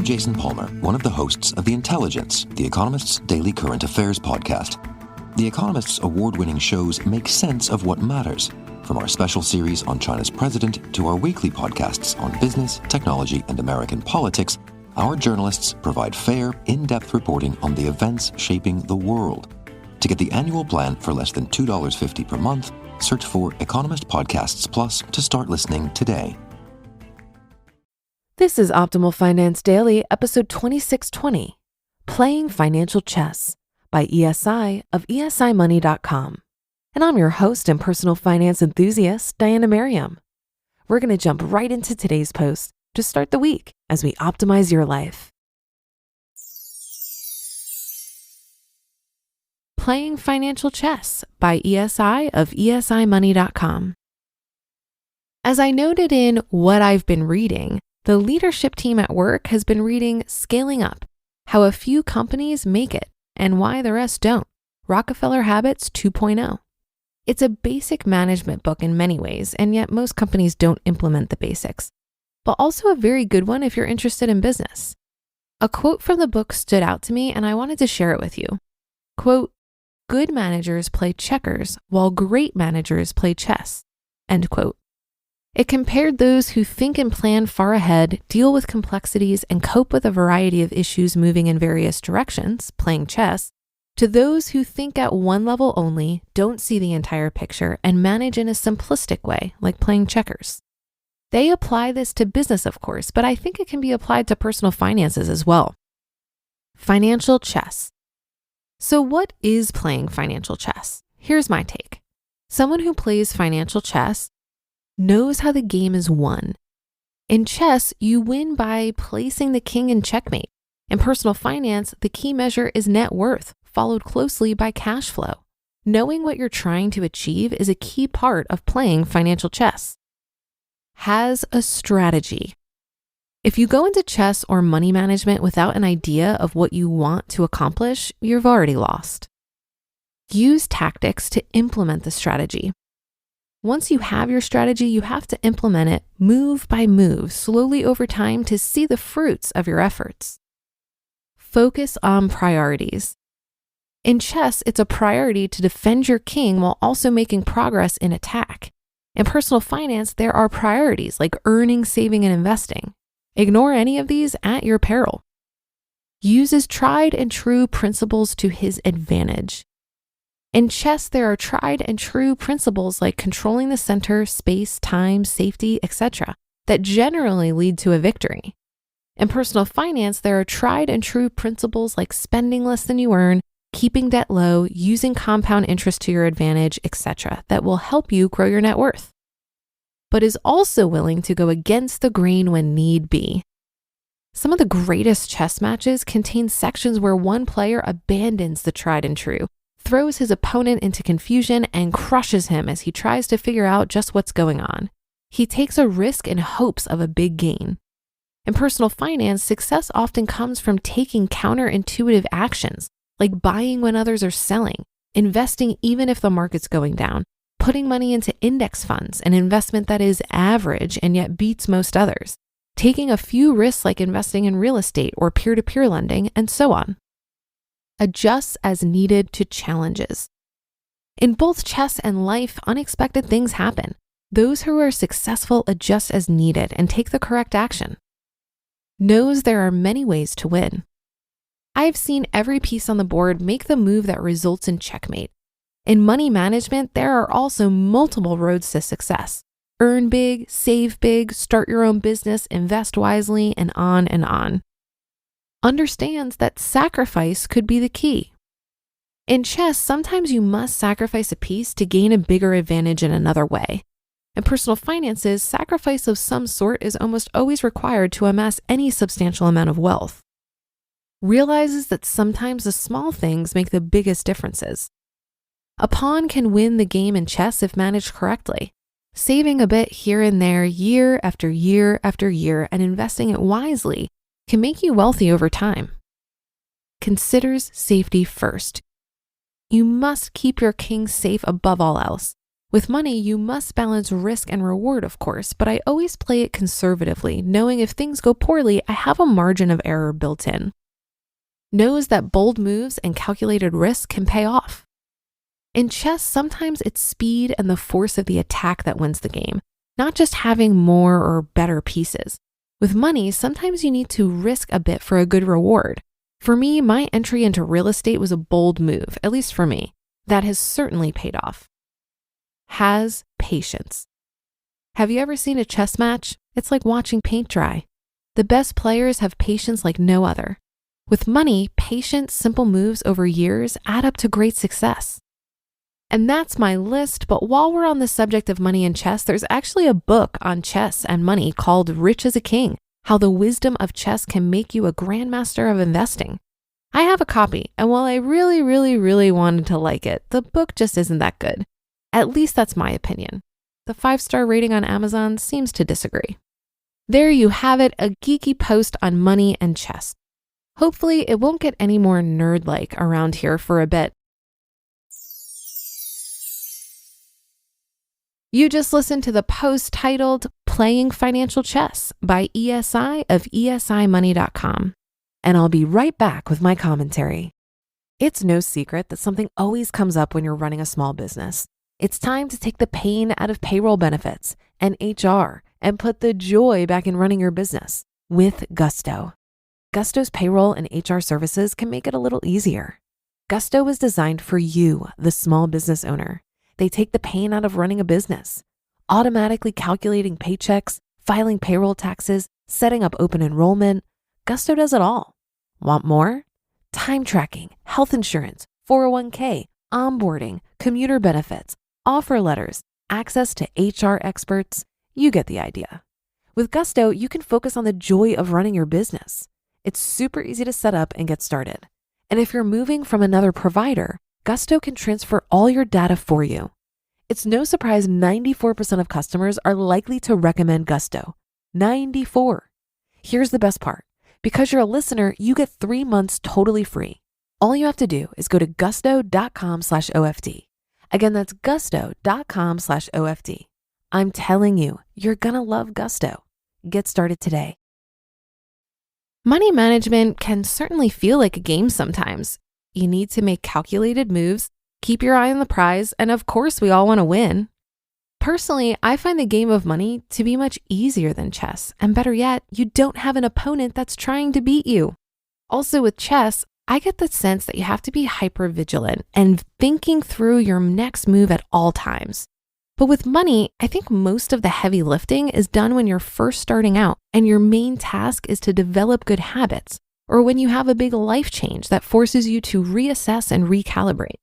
Jason Palmer, one of the hosts of The Intelligence, The Economist's daily current affairs podcast. The Economist's award-winning shows make sense of what matters, from our special series on China's president to our weekly podcasts on business, technology, and American politics. Our journalists provide fair, in-depth reporting on the events shaping the world. To get the annual plan for less than $2.50 per month, search for Economist Podcasts Plus to start listening today. This is Optimal Finance Daily, episode 2620, Playing Financial Chess by ESI of esimoney.com. And I'm your host and personal finance enthusiast, Diana Merriam. We're going to jump right into today's post to start the week as we optimize your life. Playing Financial Chess by ESI of esimoney.com. As I noted in What I've Been Reading, the leadership team at work has been reading Scaling Up, How a Few Companies Make It and Why the Rest Don't, Rockefeller Habits 2.0. It's a basic management book in many ways, and yet most companies don't implement the basics, but also a very good one if you're interested in business. A quote from the book stood out to me and I wanted to share it with you. Quote, "Good managers play checkers while great managers play chess." End quote. It compared those who think and plan far ahead, deal with complexities, and cope with a variety of issues moving in various directions, playing chess, to those who think at one level only, don't see the entire picture, and manage in a simplistic way, like playing checkers. They apply this to business, of course, but I think it can be applied to personal finances as well. Financial chess. So what is playing financial chess? Here's my take. Someone who plays financial chess knows how the game is won. In chess, you win by placing the king in checkmate. In personal finance, the key measure is net worth, followed closely by cash flow. Knowing what you're trying to achieve is a key part of playing financial chess. Has a strategy. If you go into chess or money management without an idea of what you want to accomplish, you've already lost. Use tactics to implement the strategy. Once you have your strategy, you have to implement it move by move, slowly over time to see the fruits of your efforts. Focus on priorities. In chess, it's a priority to defend your king while also making progress in attack. In personal finance, there are priorities like earning, saving, and investing. Ignore any of these at your peril. Uses tried and true principles to his advantage. In chess, there are tried and true principles like controlling the center, space, time, safety, etc., that generally lead to a victory. In personal finance, there are tried and true principles like spending less than you earn, keeping debt low, using compound interest to your advantage, etc., that will help you grow your net worth, but is also willing to go against the grain when need be. Some of the greatest chess matches contain sections where one player abandons the tried and true, throws his opponent into confusion, and crushes him as he tries to figure out just what's going on. He takes a risk in hopes of a big gain. In personal finance, success often comes from taking counterintuitive actions, like buying when others are selling, investing even if the market's going down, putting money into index funds, an investment that is average and yet beats most others, taking a few risks like investing in real estate or peer-to-peer lending, and so on. Adjusts as needed to challenges. In both chess and life, unexpected things happen. Those who are successful adjust as needed and take the correct action. Knows there are many ways to win. I've seen every piece on the board make the move that results in checkmate. In money management, there are also multiple roads to success. Earn big, save big, start your own business, invest wisely, and on and on. Understands that sacrifice could be the key. In chess, sometimes you must sacrifice a piece to gain a bigger advantage in another way. In personal finances, sacrifice of some sort is almost always required to amass any substantial amount of wealth. Realizes that sometimes the small things make the biggest differences. A pawn can win the game in chess if managed correctly. Saving a bit here and there year after year after year and investing it wisely can make you wealthy over time. Considers safety first. You must keep your king safe above all else. With money, you must balance risk and reward, of course, but I always play it conservatively, knowing if things go poorly, I have a margin of error built in. Knows that bold moves and calculated risk can pay off. In chess, sometimes it's speed and the force of the attack that wins the game, not just having more or better pieces. With money, sometimes you need to risk a bit for a good reward. For me, my entry into real estate was a bold move, at least for me. That has certainly paid off. Has patience. Have you ever seen a chess match? It's like watching paint dry. The best players have patience like no other. With money, patient, simple moves over years add up to great success. And that's my list, but while we're on the subject of money and chess, there's actually a book on chess and money called Rich as a King: How the Wisdom of Chess Can Make You a Grandmaster of Investing. I have a copy, and while I really wanted to like it, the book just isn't that good. At least that's my opinion. The 5-star rating on Amazon seems to disagree. There you have it, a geeky post on money and chess. Hopefully it won't get any more nerd-like around here for a bit. You just listened to the post titled Playing Financial Chess by ESI of esimoney.com. And I'll be right back with my commentary. It's no secret that something always comes up when you're running a small business. It's time to take the pain out of payroll benefits and HR and put the joy back in running your business with Gusto. Gusto's payroll and HR services can make it a little easier. Gusto was designed for you, the small business owner. They take the pain out of running a business, automatically calculating paychecks, filing payroll taxes, setting up open enrollment. Gusto does it all. Want more? Time tracking, health insurance, 401k, onboarding, commuter benefits, offer letters, access to HR experts. You get the idea. With Gusto, you can focus on the joy of running your business. It's super easy to set up and get started. And if you're moving from another provider, Gusto can transfer all your data for you. It's no surprise 94% of customers are likely to recommend Gusto. 94. Here's the best part. Because you're a listener, you get 3 months totally free. All you have to do is go to gusto.com/OFD. Again, that's gusto.com/OFD. I'm telling you, you're gonna love Gusto. Get started today. Money management can certainly feel like a game sometimes. You need to make calculated moves, keep your eye on the prize, and of course, we all want to win. Personally, I find the game of money to be much easier than chess, and better yet, you don't have an opponent that's trying to beat you. Also with chess, I get the sense that you have to be hyper vigilant and thinking through your next move at all times. But with money, I think most of the heavy lifting is done when you're first starting out and your main task is to develop good habits, or when you have a big life change that forces you to reassess and recalibrate.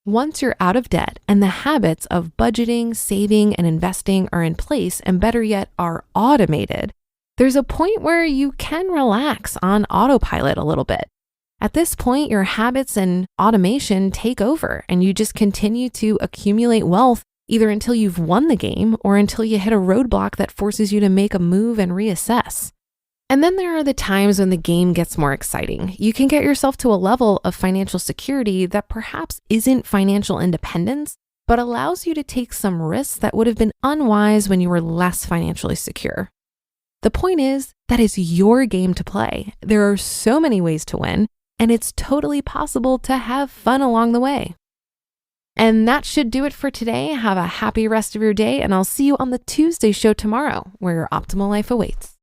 Once you're out of debt and the habits of budgeting, saving, and investing are in place, and better yet, are automated, there's a point where you can relax on autopilot a little bit. At this point, your habits and automation take over, and you just continue to accumulate wealth either until you've won the game or until you hit a roadblock that forces you to make a move and reassess. And then there are the times when the game gets more exciting. You can get yourself to a level of financial security that perhaps isn't financial independence, but allows you to take some risks that would have been unwise when you were less financially secure. The point is, that is your game to play. There are so many ways to win, and it's totally possible to have fun along the way. And that should do it for today. Have a happy rest of your day, and I'll see you on the Tuesday show tomorrow, where your optimal life awaits.